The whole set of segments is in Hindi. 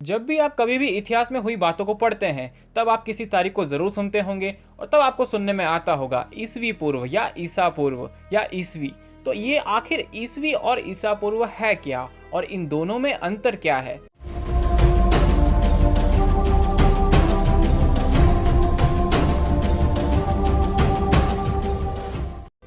जब भी आप कभी भी इतिहास में हुई बातों को पढ़ते हैं तब आप किसी तारीख को जरूर सुनते होंगे और तब आपको सुनने में आता होगा ईसवी पूर्व या ईसा पूर्व या ईसवी। तो ये आखिर ईसवी और ईसा पूर्व है क्या और इन दोनों में अंतर क्या है?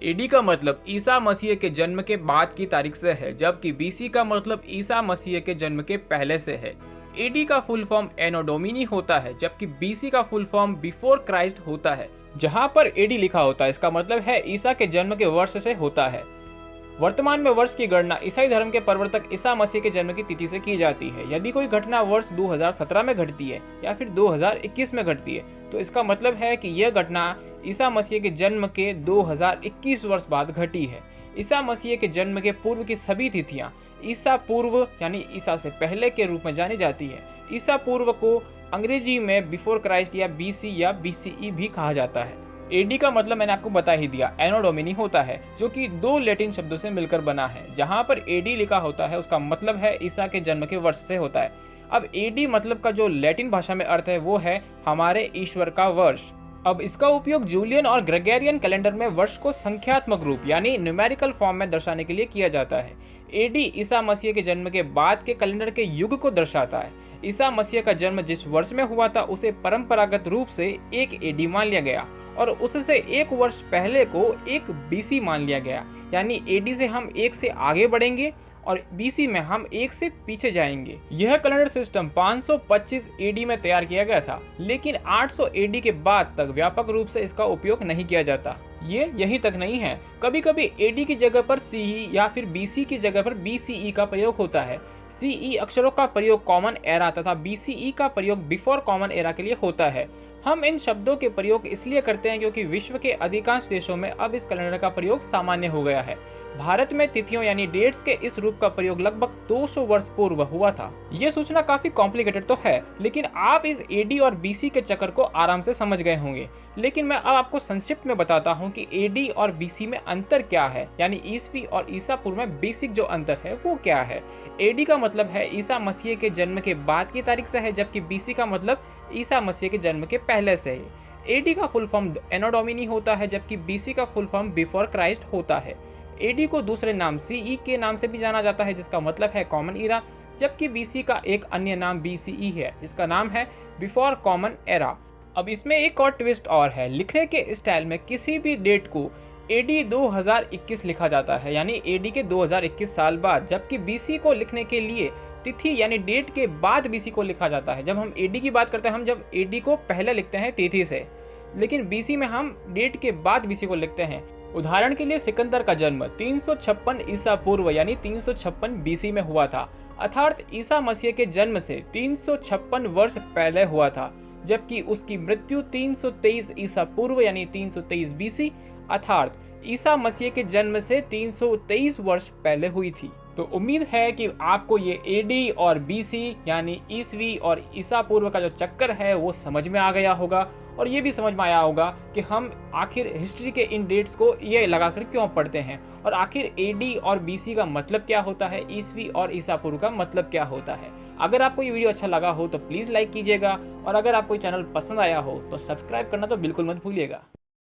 एडी का मतलब ईसा मसीह के जन्म के बाद की तारीख से है, जबकि बीसी का मतलब ईसा मसीह के जन्म के पहले से है। एडी का फुल फॉर्म एनो डोमिनी होता है, जबकि बीसी का फुल फॉर्म बिफोर क्राइस्ट होता है। जहां पर एडी लिखा होता है इसका मतलब है ईसा के जन्म के वर्ष से होता है। वर्तमान में वर्ष की गणना ईसाई धर्म के प्रवर्तक ईसा मसीह के जन्म की तिथि से की जाती है। यदि कोई घटना वर्ष 2017 में घटती है या फिर 2021 में घटती है तो इसका मतलब है कि यह घटना ईसा मसीह के जन्म के 2021 वर्ष बाद घटी है। ईसा मसीह के जन्म के पूर्व की सभी तिथियां ईसा पूर्व यानी ईसा से पहले के रूप में जानी जाती है। ईसा पूर्व को अंग्रेजी में बिफोर क्राइस्ट या बीसी या बीसीई भी कहा जाता है। एडी का मतलब मैंने आपको बता ही दिया, एनो डोमिनी होता है, जो कि दो लैटिन शब्दों से मिलकर बना है। जहां पर एडी लिखा होता है उसका मतलब है ईसा के जन्म के वर्ष से होता है। अब एडी मतलब का जो लैटिन भाषा में अर्थ है वो है हमारे ईश्वर का वर्ष। अब इसका उपयोग जूलियन और ग्रेगोरियन कैलेंडर में वर्ष को संख्यात्मक रूप यानी न्यूमेरिकल फॉर्म में दर्शाने के लिए किया जाता है। एडी ईसा मसीह के जन्म के बाद के कैलेंडर के युग को दर्शाता है। ईसा मसीह का जन्म जिस वर्ष में हुआ था उसे परंपरागत रूप से एक एडी मान लिया गया और उससे एक वर्ष पहले को एक बीसी मान लिया गया। यानी एडी से हम एक से आगे बढ़ेंगे और बीसी में हम एक से पीछे जाएंगे। यह कैलेंडर सिस्टम 525 एडी में तैयार किया गया था, लेकिन 800 एडी के बाद तक व्यापक रूप से इसका उपयोग नहीं किया जाता। ये यहीं तक नहीं है, कभी कभी एडी की जगह पर सीई या फिर बीसी की जगह पर बीसीई का प्रयोग होता है। सीई अक्षरों का प्रयोग कॉमन एरा तथा बीसीई का प्रयोग बिफोर कॉमन एरा के लिए होता है। हम इन शब्दों के प्रयोग इसलिए करते हैं क्योंकि विश्व के अधिकांश देशों में अब इस कैलेंडर का प्रयोग सामान्य हो गया है। भारत में तिथियों यानी डेट्स के इस रूप का प्रयोग लगभग 200 वर्ष पूर्व हुआ था। ये सूचना काफी कॉम्प्लिकेटेड तो है, लेकिन आप इस एडी और बीसी के चक्कर को आराम से समझ गए होंगे। लेकिन मैं अब आपको संक्षिप्त में बताता हूँ कि एडी और बीसी में अंतर क्या है, यानी ईसवी और ईसा पूर्व में बेसिक जो अंतर है वो क्या है। एडी का मतलब है ईसा मसीह के जन्म के बाद की तारीख से है, जबकि बीसी का मतलब ईसा मसीह के जन्म के पहले से है। एडी का फुल फॉर्म एनो डोमिनी होता है, जबकि बीसी का फुल फॉर्म बिफोर क्राइस्ट होता है। एडी को दूसरे नाम सीई के नाम से भी जाना जाता है, जिसका मतलब है कॉमन एरा, जबकि बीसी का एक अन्य नाम बीसीई है, जिसका नाम है बिफोर कॉमन एरा। अब इसमें एक और ट्विस्ट और है, लिखने के स्टाइल में किसी भी डेट को एडी 2021 लिखा जाता है, यानी एडी के 2021 साल बाद, जबकि बीसी को लिखने के लिए तिथि यानी डेट के बाद बीसी को लिखा जाता है। जब हम एडी की बात करते हैं हम जब एडी को पहले लिखते हैं तिथि से, लेकिन बीसी में हम डेट के बाद बीसी को लिखते हैं। उदाहरण के लिए सिकंदर का जन्म 356 ईसा पूर्व यानी 356 बीसी में हुआ था, अर्थात ईसा मसीह के जन्म से 356 वर्ष पहले हुआ था, जबकि उसकी मृत्यु 323 ईसा पूर्व यानी 323 बीसी अर्थात ईसा मसीह के जन्म से 323 वर्ष पहले हुई थी। तो उम्मीद है कि आपको ये एडी और बीसी यानी ईसवी और ईसा पूर्व का जो चक्कर है वो समझ में आ गया होगा, और ये भी समझ में आया होगा कि हम आखिर हिस्ट्री के इन डेट्स को ये लगाकर क्यों पढ़ते हैं और आखिर एडी और बीसी का मतलब क्या होता है, ईसवी और ईसा पूर्व का मतलब क्या होता है। अगर आपको ये वीडियो अच्छा लगा हो तो प्लीज़ लाइक कीजिएगा, और अगर आपको चैनल पसंद आया हो तो सब्सक्राइब करना तो बिल्कुल मत भूलिएगा।